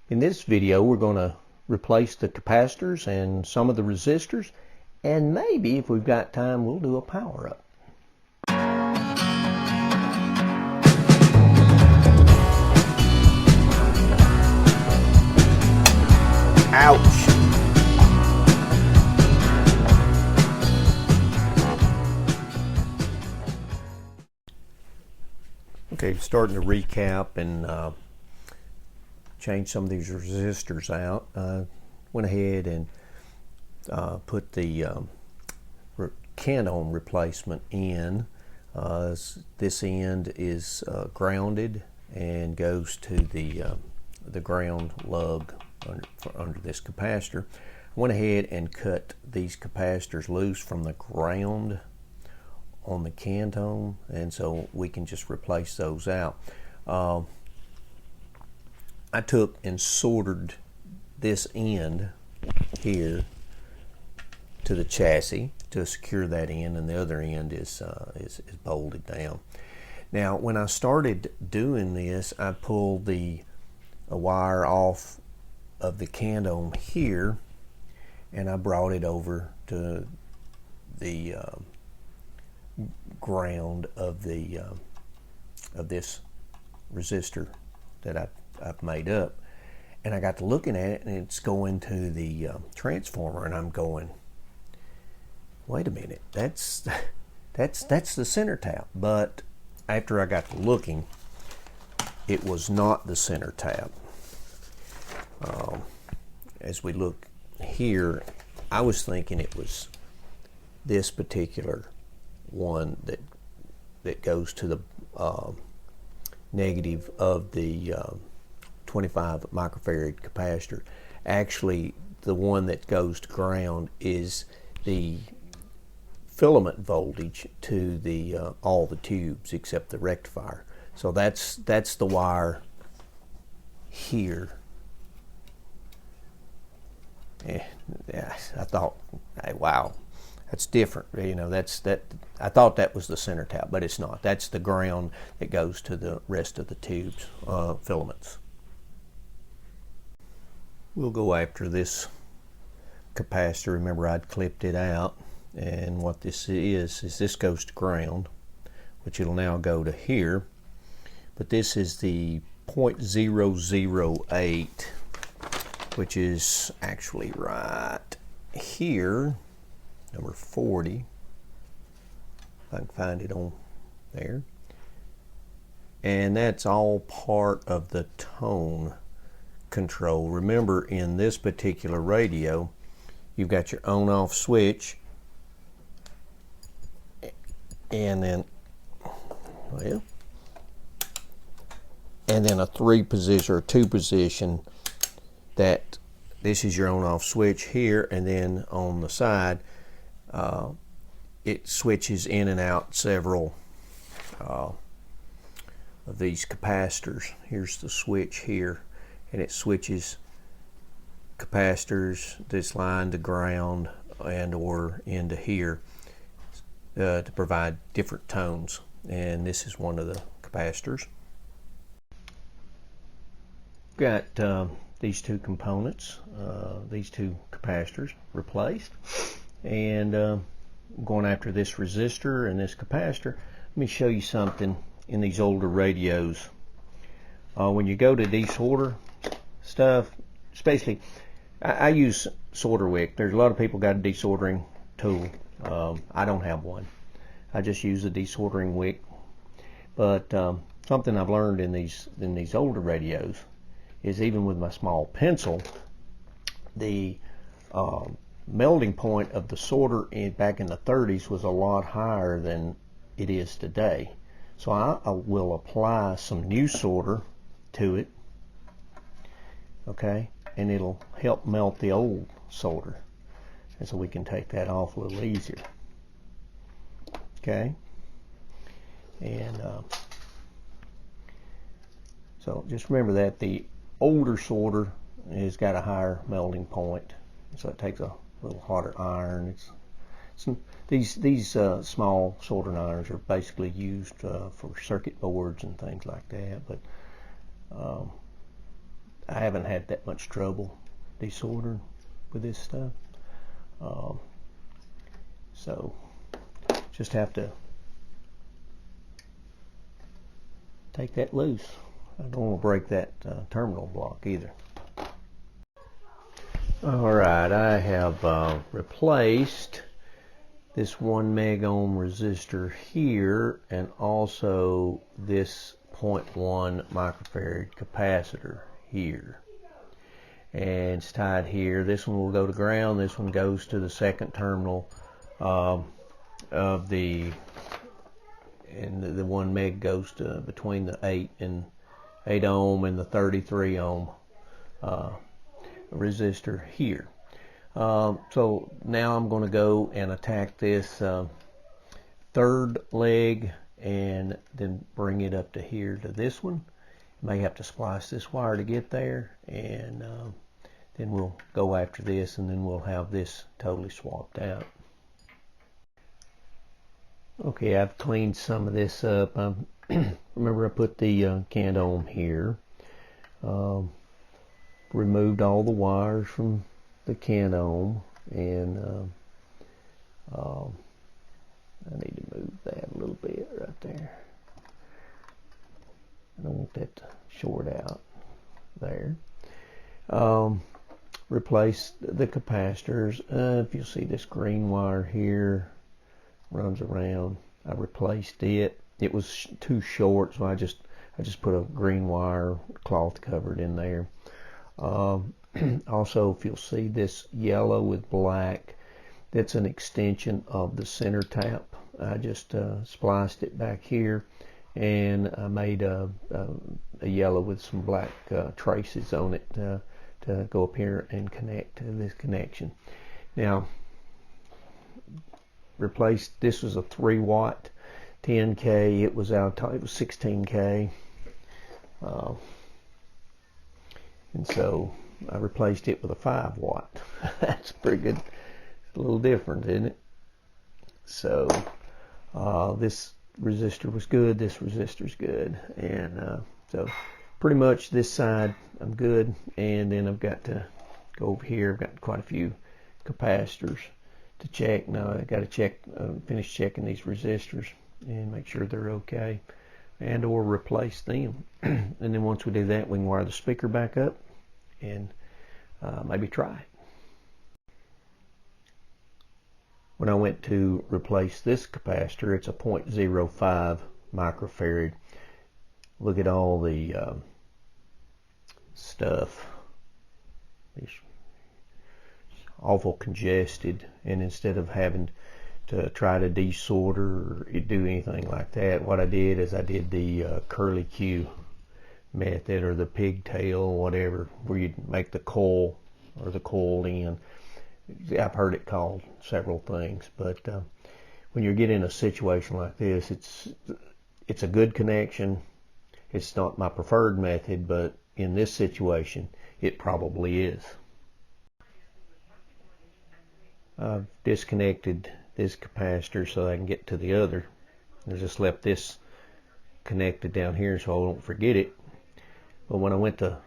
In this video, we're going to replace the capacitors and some of the resistors, and maybe if we've got time, we'll do a power up. Ouch! Okay, starting to recap and change some of these resistors out. Went ahead and put the can ohm replacement in. This end is grounded and goes to the ground lug under this capacitor. I went ahead and cut these capacitors loose from the ground on the can ohm, and so we can just replace those out. I took and soldered this end here to the chassis to secure that end, and the other end is bolted down. Now, when I started doing this, I pulled a wire off of the can ohm here, and I brought it over to the ground of this resistor that I've made up, and I got to looking at it, and it's going to the transformer, and I'm going, wait a minute, that's the center tap. But after I got to looking, it was not the center tap. As we look here, I was thinking it was this particular one that goes to the negative of the 25 microfarad capacitor. Actually, the one that goes to ground is the filament voltage to the all the tubes except the rectifier. So that's the wire here. Yeah, I thought, hey, wow, that's different. You know, I thought that was the center tap, but it's not. That's the ground that goes to the rest of the tubes, filaments. We'll go after this capacitor. Remember, I'd clipped it out, and what this is this goes to ground, which it'll now go to here. But this is the 0.008, which is actually right here, number 40. If I can find it on there. And that's all part of the tone control. Remember, in this particular radio, you've got your on-off switch, and then, well, and then a 3-position or 2-position. That this is your on-off switch here, and then on the side, it switches in and out several of these capacitors. Here's the switch here, and it switches capacitors, this line to ground and or into here to provide different tones. And this is one of the capacitors. Got these two components, these two capacitors replaced, and going after this resistor and this capacitor. Let me show you something in these older radios. When you go to desolder stuff, especially, I use solder wick. There's a lot of people got a desoldering tool. I don't have one. I just use a desoldering wick. But something I've learned in these older radios is, even with my small pencil, the melting point of the solder back in the 30s was a lot higher than it is today. So I will apply some new solder to it, okay, and it'll help melt the old solder, and so we can take that off a little easier, okay. And so just remember that the older solder has got a higher melting point, so it takes a little harder iron. These small soldering irons are basically used for circuit boards and things like that, but I haven't had that much trouble desoldering with this stuff. So just have to take that loose. I don't want to break that terminal block either. Alright, I have replaced this 1 meg ohm resistor here and also this 0.1 microfarad capacitor here. And it's tied here. This one will go to ground. This one goes to the second terminal of the, and the 1 meg goes to between the 8 ohm and the 33 ohm resistor here. So now I'm going to go and attack this third leg and then bring it up to here to this one. May have to splice this wire to get there, and then we'll go after this, and then we'll have this totally swapped out. Okay, I've cleaned some of this up. Remember I put the canned ohm here. Removed all the wires from the canned ohm, and I need to move that a little bit right there. I don't want that to short out there. Replace the capacitors. If you see this green wire here runs around, I replaced it. It was too short, so I just put a green wire cloth covered in there. Also, if you'll see this yellow with black, that's an extension of the center tap. I just spliced it back here, and I made a yellow with some black traces on it to go up here and connect to this connection. Now, replaced, this was a 3 watt 10K. It was 16K, and so I replaced it with a 5 watt. That's pretty good. It's a little different, isn't it? So this resistor was good, this resistor's good, and so pretty much this side I'm good, and then I've got to go over here. I've got quite a few capacitors to check. Now I got to check, finish checking these resistors and make sure they're okay, and or replace them. And then once we do that, we can wire the speaker back up and maybe try it. When I went to replace this capacitor, it's a 0.05 microfarad. Look at all the stuff. It's awful congested, and instead of having to try to desolder or do anything like that, what I did is I did the curly Q method, or the pigtail, whatever, where you make the coil or the coiled end. I've heard it called several things, but when you get in a situation like this, it's a good connection. It's not my preferred method, but in this situation, it probably is. I've disconnected this capacitor so I can get to the other. I just left this connected down here so I won't forget it. But when I went to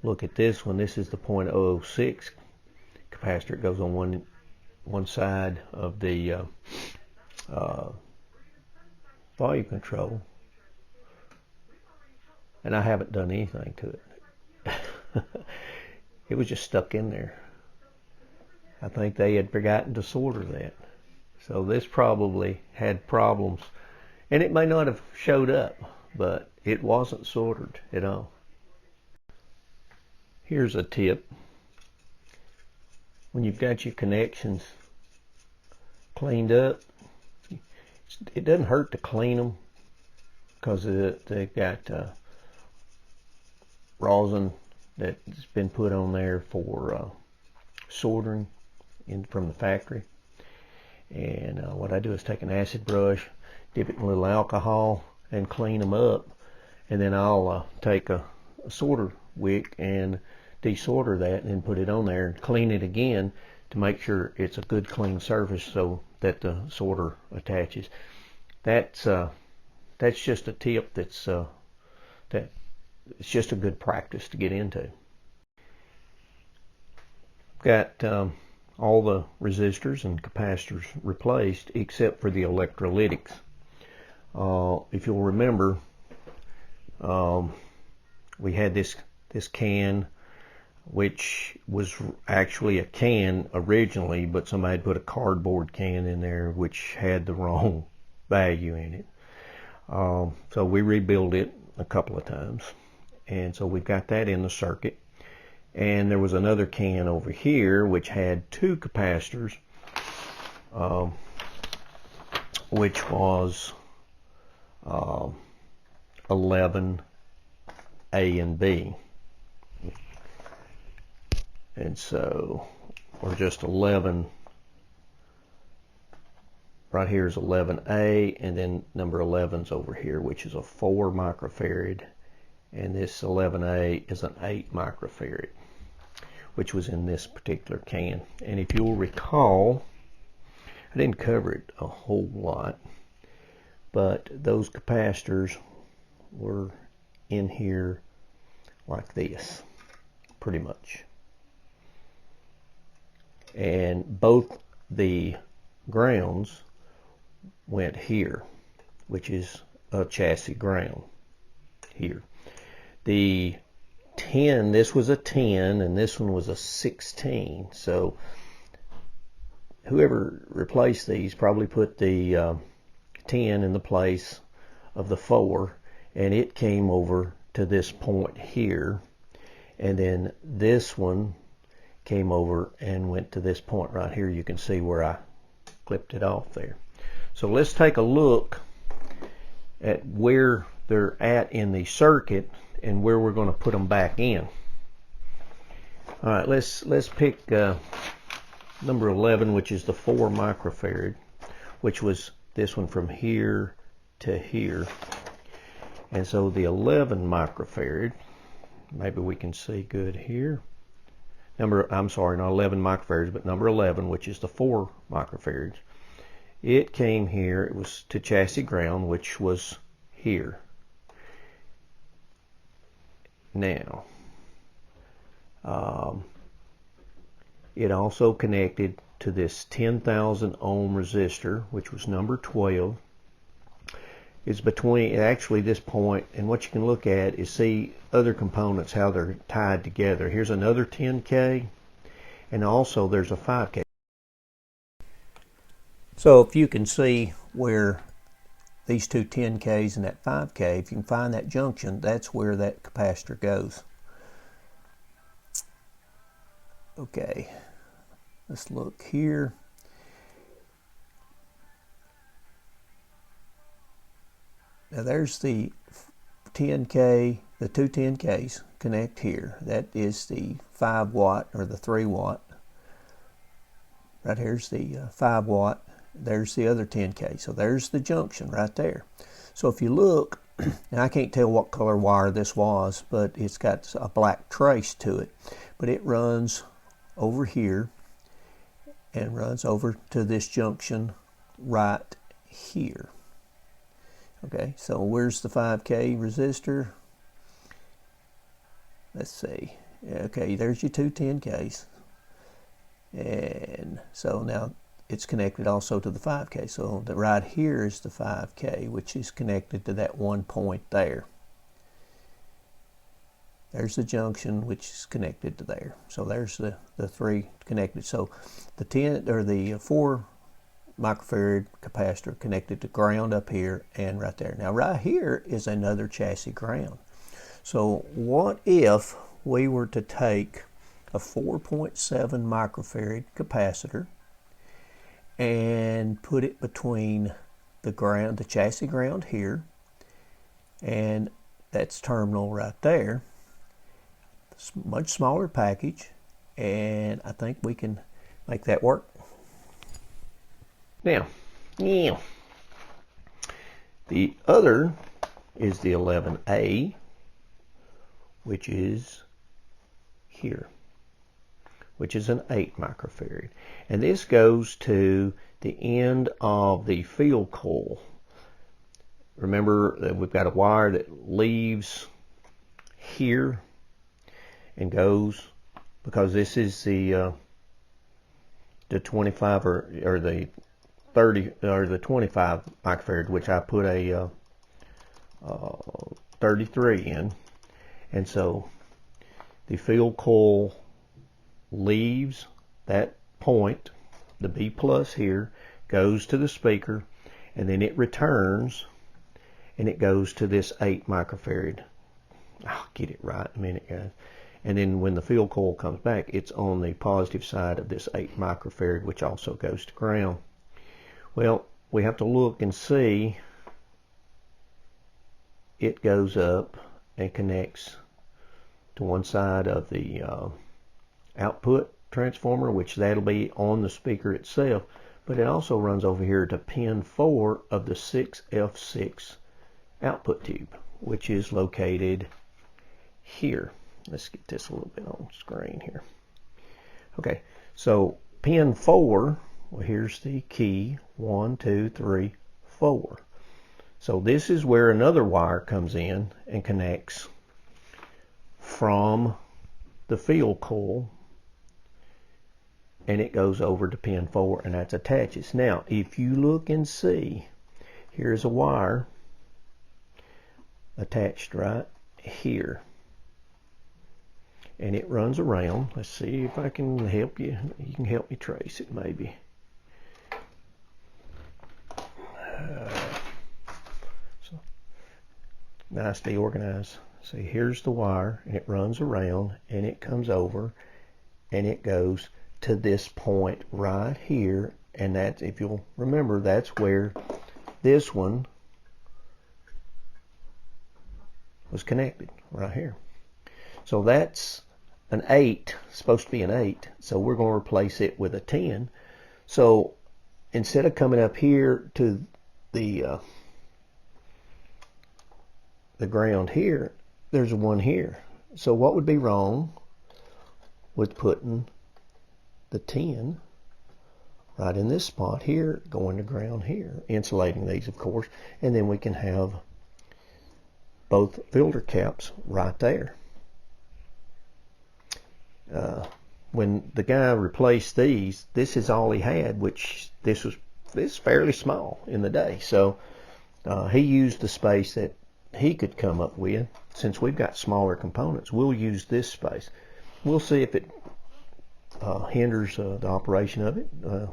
look at this one, this is the 0.006 capacitor. It goes on one side of the volume control, and I haven't done anything to it. It was just stuck in there. I think they had forgotten to solder that. So this probably had problems, and it may not have showed up, but it wasn't soldered at all. Here's a tip. When you've got your connections cleaned up, it doesn't hurt to clean them, because they've got rosin that's been put on there for soldering from the factory. And what I do is take an acid brush, dip it in a little alcohol, and clean them up. And then I'll take a solder wick and desolder that, and then put it on there and clean it again to make sure it's a good clean surface so that the solder attaches. That's just a tip that it's just a good practice to get into. Got all the resistors and capacitors replaced except for the electrolytics. If you'll remember, we had this can, which was actually a can originally, but somebody put a cardboard can in there which had the wrong value in it. So we rebuilt it a couple of times, and so we've got that in the circuit. And there was another can over here which had two capacitors, which was 11 A and B. And so, or just 11, right here is 11A, and then number 11's over here, which is a 4 microfarad, and this 11A is an 8 microfarad, which was in this particular can. And if you'll recall, I didn't cover it a whole lot, but those capacitors were in here like this, pretty much. And both the grounds went here, which is a chassis ground here. The 10, this was a 10 and this one was a 16, so whoever replaced these probably put the 10 in the place of the 4, and it came over to this point here, and then this one came over and went to this point right here. You can see where I clipped it off there. So let's take a look at where they're at in the circuit and where we're going to put them back in. All right, let's pick number 11, which is the 4 microfarad, which was this one from here to here. And so the 11 microfarad, maybe we can see good here. I'm sorry, not 11 microfarads, but number 11, which is the 4 microfarads. It came here, it was to chassis ground, which was here. Now, it also connected to this 10,000 ohm resistor, which was number 12. It's between, actually this point, and what you can look at is see other components, how they're tied together. Here's another 10K, and also there's a 5K. So if you can see where these two 10Ks and that 5K, if you can find that junction, that's where that capacitor goes. Okay, let's look here. Now there's the 10K, the two 10Ks connect here. That is the 5 watt or the 3 watt. Right here's the 5 watt. There's the other 10K. So there's the junction right there. So if you look, and I can't tell what color wire this was, but it's got a black trace to it. But it runs over here and runs over to this junction right here. Okay, so where's the 5K resistor? Let's see. Okay, there's your two 10Ks. And so now it's connected also to the 5K. So the right here is the 5K, which is connected to that one point there. There's the junction, which is connected to there. So there's the three connected. So the 10 or the 4 microfarad capacitor connected to ground up here and right there. Now right here is another chassis ground. So what if we were to take a 4.7 microfarad capacitor and put it between the ground, the chassis ground here, and that's terminal right there. It's a much smaller package, and I think we can make that work. Now, the other is the 11A, which is here, which is an 8 microfarad. And this goes to the end of the field coil. Remember that we've got a wire that leaves here and goes, because this is the 25 or the 30 or the 25 microfarad, which I put a 33 in, and so the field coil leaves that point, the B plus here, goes to the speaker, and then it returns and it goes to this 8 microfarad. I'll get it right in a minute, guys. And then when the field coil comes back, it's on the positive side of this 8 microfarad, which also goes to ground. Well, we have to look and see it goes up and connects to one side of the output transformer, which that'll be on the speaker itself, but it also runs over here to pin 4 of the 6F6 output tube, which is located here. Let's get this a little bit on screen here. Okay, so pin 4, well, here's the key, 1, 2, 3, 4. So this is where another wire comes in and connects from the field coil, and it goes over to pin 4, and that attaches. Now, if you look and see, here's a wire attached right here, and it runs around. Let's see if I can help you. You can help me trace it, maybe. So nicely organized. See, here's the wire, and it runs around, and it comes over, and it goes to this point right here, and that's, if you'll remember, that's where this one was connected, right here. So that's an 8, supposed to be an 8, so we're going to replace it with a 10. So instead of coming up here to the ground here, there's a 1 here. So what would be wrong with putting the 10 right in this spot here, going to ground here, insulating these, of course, and then we can have both filter caps right there. When the guy replaced these, this is all he had, which this is fairly small in the day. So he used the space that he could come up with. Since we've got smaller components, we'll use this space. We'll see if it hinders the operation of it.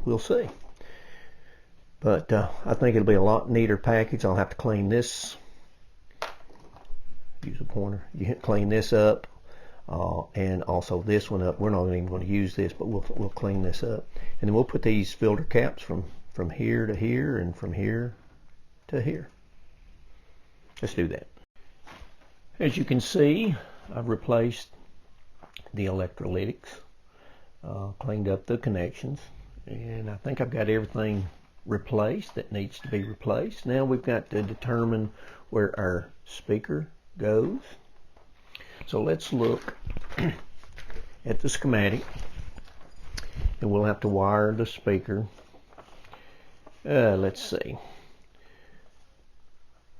We'll see. But I think it'll be a lot neater package. I'll have to clean this. Use a pointer. You clean this up, and also this one up. We're not even going to use this, but we'll clean this up, and then we'll put these filter caps from here to here and from here to here. Let's do that. As you can see, I've replaced the electrolytics, cleaned up the connections, and I think I've got everything replaced that needs to be replaced. Now we've got to determine where our speaker goes. So let's look at the schematic, and we'll have to wire the speaker. Let's see.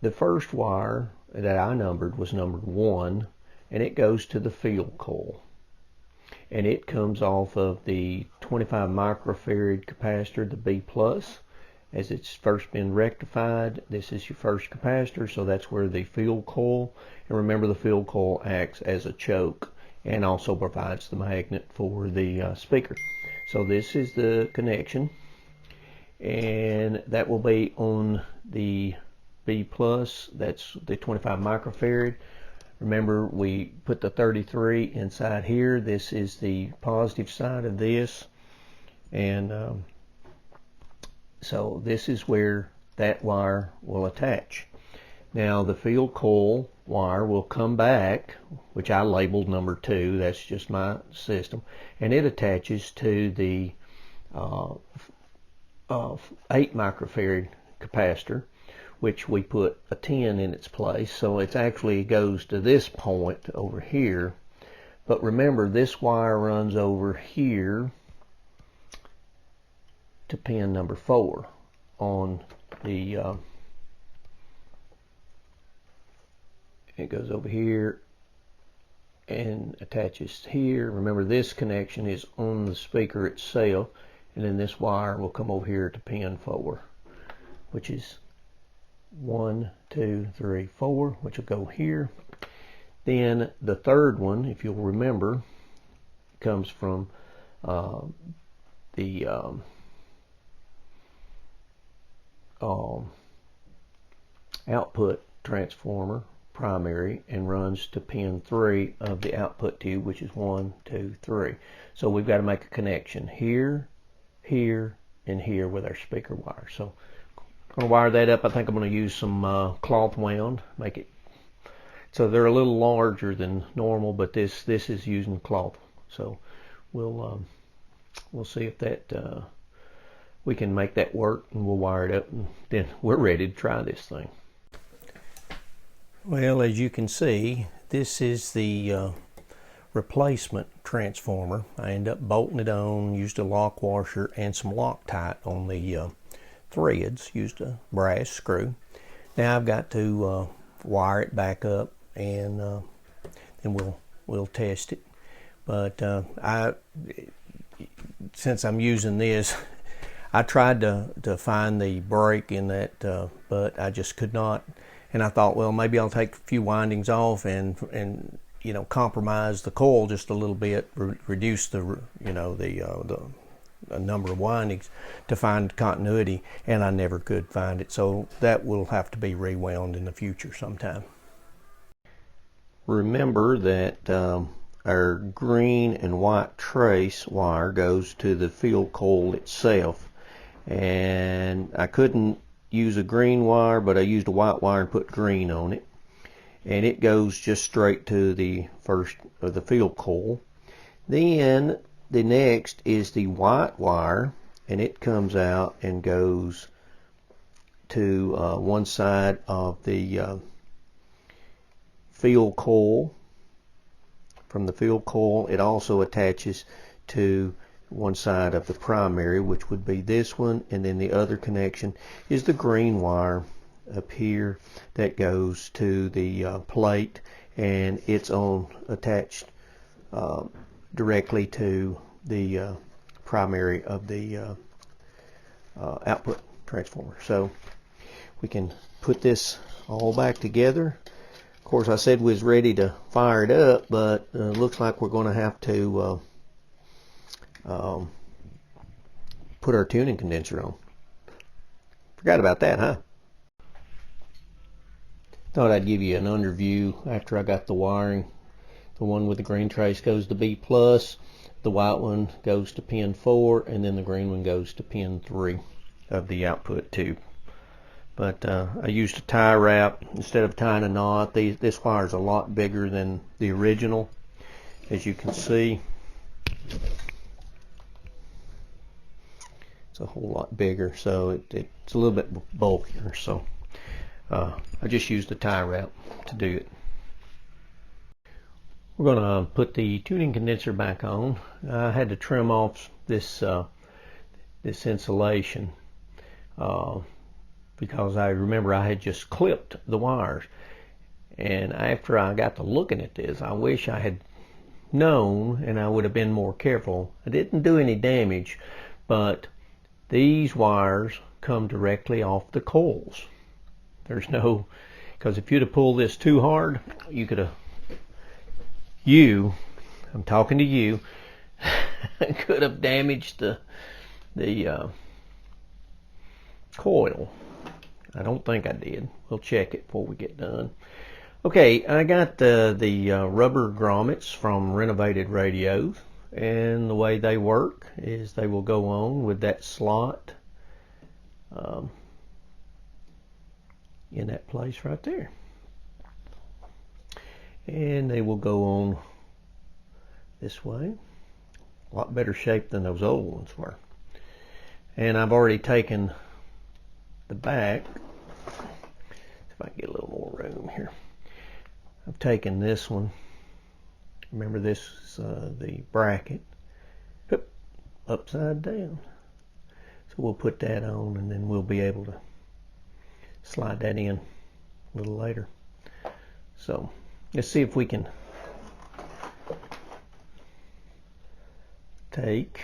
The first wire that I numbered was numbered 1, and it goes to the field coil, and it comes off of the 25 microfarad capacitor, the B plus. As it's first been rectified, this is your first capacitor, so that's where the field coil, and remember the field coil acts as a choke and also provides the magnet for the speaker. So this is the connection, and that will be on the B plus, that's the 25 microfarad. Remember, we put the 33 inside here. This is the positive side of this, and so this is where that wire will attach. Now the field coil wire will come back, which I labeled number 2, that's just my system, and it attaches to the 8 microfarad capacitor, which we put a 10 in its place. So it actually goes to this point over here. But remember, this wire runs over here to pin number 4 on the, it goes over here and attaches here. Remember, this connection is on the speaker itself, and then this wire will come over here to pin 4, which is 1, 2, 3, 4, which will go here. Then the third one, if you'll remember, comes from the output transformer primary and runs to pin 3 of the output tube, which is 1, 2, 3. So we've got to make a connection here, here, and here with our speaker wire. So I'm going to wire that up. I think I'm going to use some cloth wound, make it so they're a little larger than normal, but this is using cloth. So we'll see if that we can make that work, and we'll wire it up, and then we're ready to try this thing. Well, as you can see, this is the replacement transformer. I ended up bolting it on, used a lock washer and some Loctite on the threads, used a brass screw. Now I've got to wire it back up, and then we'll test it. But since I'm using this, I tried to find the break in that, but I just could not. And I thought, well, maybe I'll take a few windings off and you know, compromise the coil just a little bit, reduce the number of windings to find continuity, and I never could find it. So that will have to be rewound in the future sometime. Remember that our green and white trace wire goes to the Philco itself, and I couldn't use a green wire, but I used a white wire and put green on it, and it goes just straight to the first of the Philco. Then the next is the white wire, and it comes out and goes to one side of the Philco. From the Philco, it also attaches to one side of the primary, which would be this one, and then the other connection is the green wire up here that goes to the plate, and it's attached directly to the primary of the output transformer. So we can put this all back together. Of course, I said we was ready to fire it up, but looks like we're going to have to put our tuning condenser on. Forgot about that, huh? Thought I'd give you an underview after I got the wiring. The one with the green trace goes to B+, the white one goes to pin 4, and then the green one goes to pin 3 of the output tube. But I used a tie wrap instead of tying a knot. This wire is a lot bigger than the original, as you can see. It's a whole lot bigger, so it's a little bit bulkier. So I just used the tie wrap to do it. We're going to put the tuning condenser back on. I had to trim off this insulation because I remember I had just clipped the wires. And after I got to looking at this, I wish I had known, and I would have been more careful. I didn't do any damage, but these wires come directly off the coils. There's no, because if you'd have pulled this too hard, you could have, I'm talking to you, could have damaged the coil. I don't think I did. We'll check it before we get done. Okay, I got the rubber grommets from Renovated Radios, and the way they work is they will go on with that slot in that place right there, and they will go on this way. A lot better shape than those old ones were. And I've already taken the back. If I can get a little more room here. I've taken this one. Remember, this is the bracket. Upside down. So we'll put that on, and then we'll be able to slide that in a little later. So let's see if we can take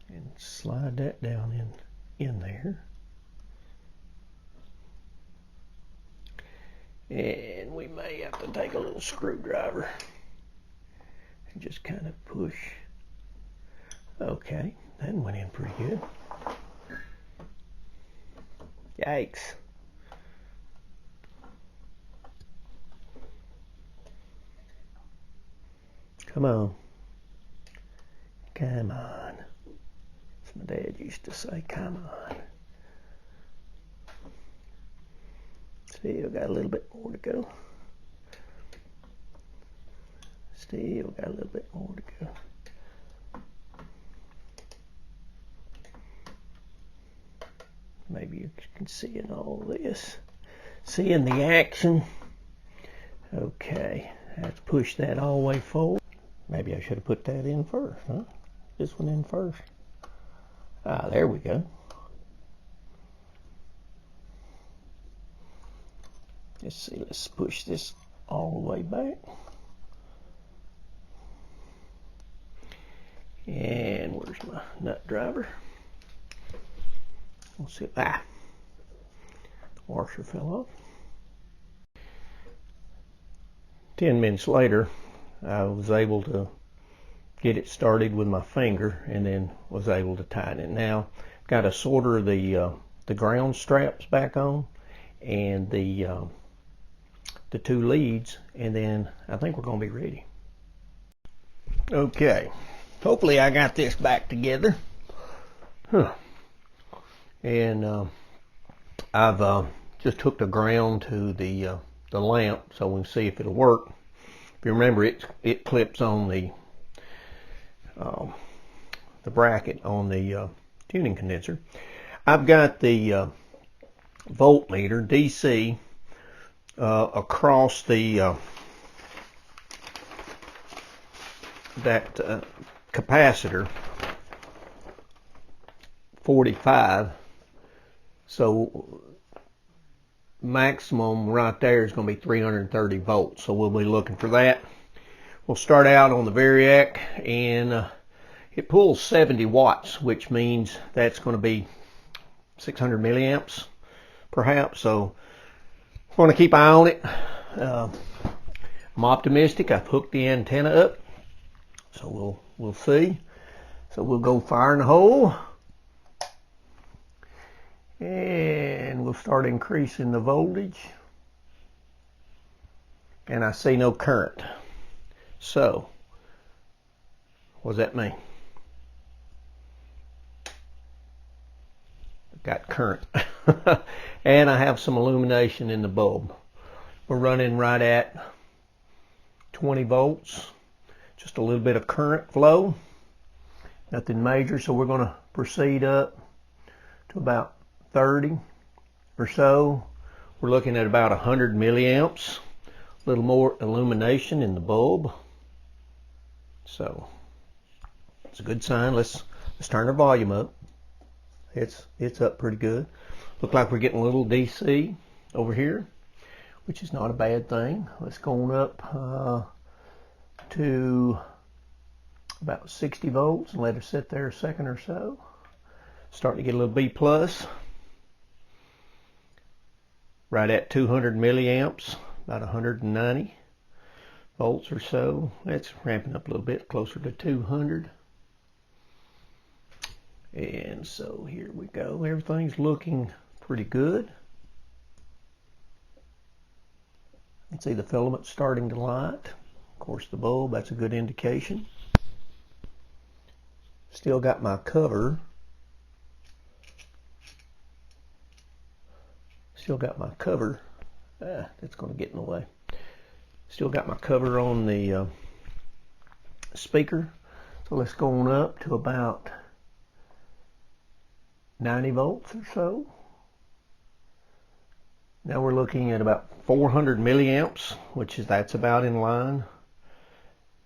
and slide that down in there. And we may have to take a little screwdriver and just kind of push. Okay, that went in pretty good. Yikes. Come on. Come on. As my dad used to say, come on. Still got a little bit more to go. Still got a little bit more to go. Maybe you can see in all this. Seeing the action. Okay, let's push that all the way forward. Maybe I should have put that in first, huh? This one in first. Ah, there we go. Let's see, let's push this all the way back. And where's my nut driver? We'll see. Ah, the washer fell off. 10 minutes later, I was able to get it started with my finger and then was able to tighten it. Now, got to solder the ground straps back on and the 2 leads, and then I think we're going to be ready. Okay, hopefully I got this back together. And I've just hooked the ground to the lamp so we can see if it'll work. If you remember, it clips on the bracket on the tuning condenser. I've got the voltmeter DC across the that capacitor 45, so maximum right there is going to be 330 volts, so we'll be looking for that. We'll start out on the variac, and it pulls 70 watts, which means that's going to be 600 milliamps perhaps, so we're going to keep an eye on it. I'm optimistic. I've hooked the antenna up, so we'll see. So we'll go fire in the hole, and we'll start increasing the voltage, and I see no current. So what does that mean? Got current. And I have some illumination in the bulb. We're running right at 20 volts, just a little bit of current flow, nothing major. So we're going to proceed up to about 30 or so. We're looking at about 100 milliamps, a little more illumination in the bulb, so it's a good sign. Let's turn our volume up. It's up pretty good. Look like we're getting a little DC over here, which is not a bad thing. Let's go on up to about 60 volts and let it sit there a second or so. Starting to get a little B plus. Right at 200 milliamps, about 190 volts or so. That's ramping up a little bit, closer to 200. And so here we go. Everything's looking pretty good. You can see the filament starting to light. Of course, the bulb, that's a good indication. Still got my cover. Still got my cover. That's going to get in the way. Still got my cover on the speaker. So let's go on up to about 90 volts or so. Now we're looking at about 400 milliamps, which is, that's about in line,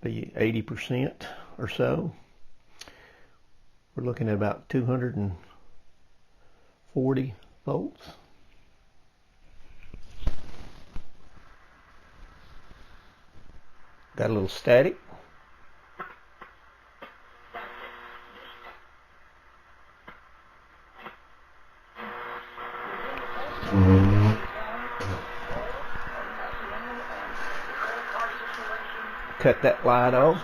be 80% or so. We're looking at about 240 volts. Got a little static. cut that light off.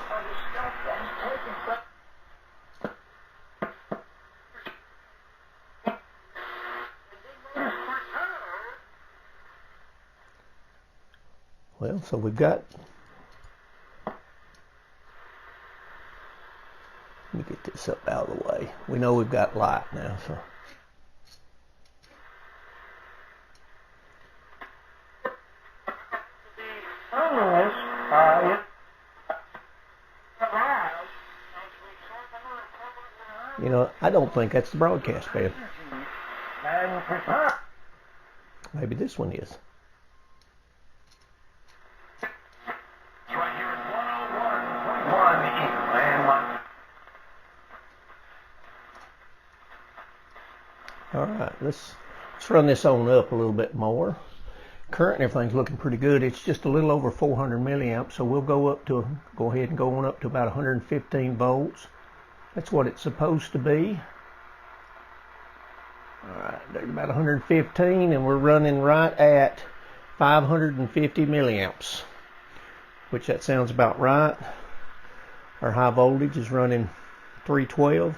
Well, so we've got, let me get this up out of the way. We know we've got light now, so. You know, I don't think that's the broadcast band. Maybe this one is. Alright, let's run this on up a little bit more. Current and everything's looking pretty good. It's just a little over 400 milliamps, so we'll go ahead and go on up to about 115 volts. That's what it's supposed to be. Alright, there's about 115, and we're running right at 550 milliamps, which that sounds about right. Our high voltage is running 312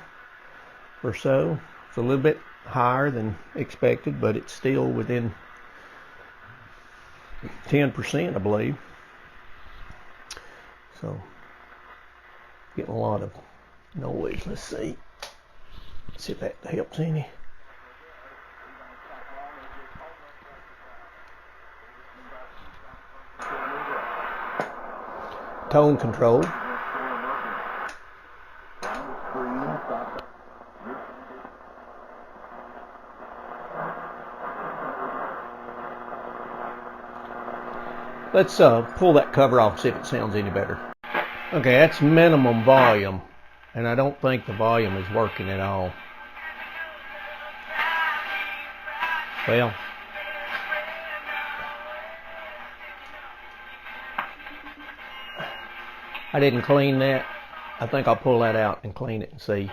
or so. It's a little bit higher than expected, but it's still within 10%, I believe. So, getting a lot of noise. Let's see if that helps any. Tone control. Let's pull that cover off and see if it sounds any better. Okay, that's minimum volume, and I don't think the volume is working at all. Well, I didn't clean that. I think I'll pull that out and clean it and see.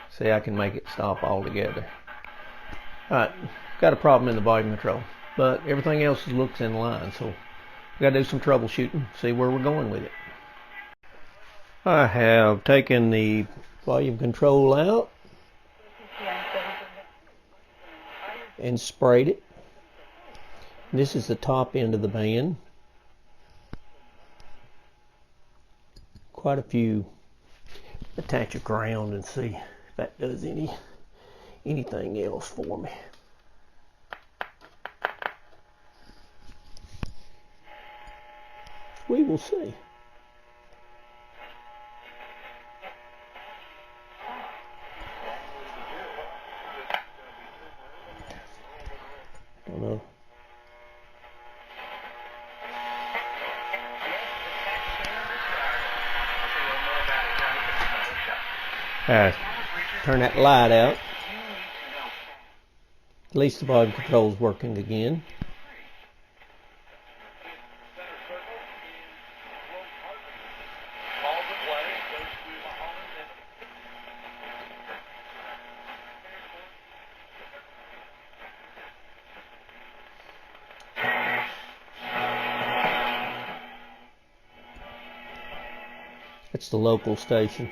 See, I can make it stop altogether. Alright, got a problem in the volume control, but everything else looks in line, so we got to do some troubleshooting, see where we're going with it. I have taken the volume control out and sprayed it. This is the top end of the band. Quite a few. Attach a ground and see if that does anything else for me. We will see. Don't know. Turn that light out. At least the volume control is working again. It's the local station.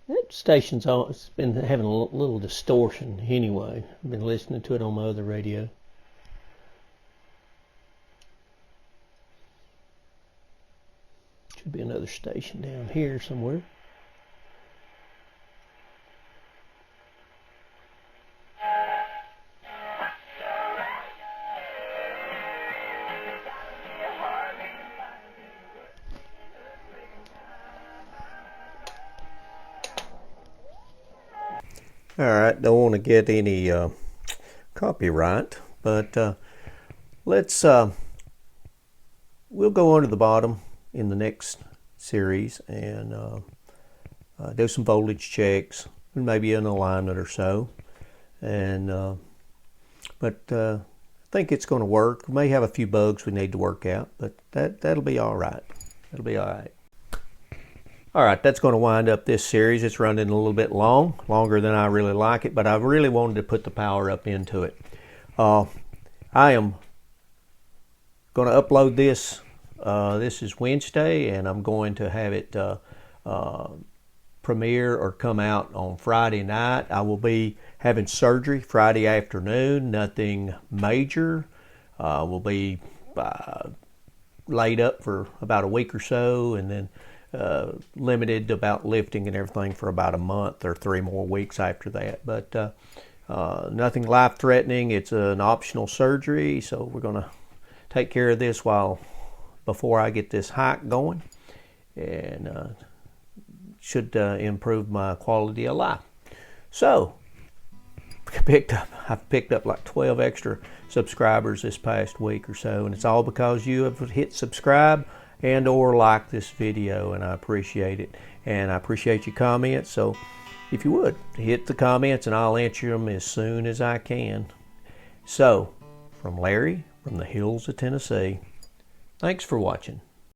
That station's always been having a little distortion anyway. I've been listening to it on my other radio. Should be another station down here somewhere. Alright, don't want to get any copyright, but let's we'll go under the bottom in the next series and do some voltage checks and maybe an alignment or so, and but I think it's going to work. We may have a few bugs we need to work out, but that'll be all right. It'll be all right. All right, that's going to wind up this series. It's running a little bit longer than I really like it, but I really wanted to put the power up into it. I am going to upload this. This is Wednesday, and I'm going to have it premiere or come out on Friday night. I will be having surgery Friday afternoon, nothing major. We'll be laid up for about a week or so, and then limited about lifting and everything for about a month or 3 more weeks after that. But nothing life-threatening. It's an optional surgery, so we're going to take care of this before I get this hike going, and should improve my quality of life. So I've picked up like 12 extra subscribers this past week or so, and it's all because you have hit subscribe and or like this video, and I appreciate it. And I appreciate your comments, so if you would hit the comments and I'll answer them as soon as I can. So from Larry from the hills of Tennessee, thanks for watching.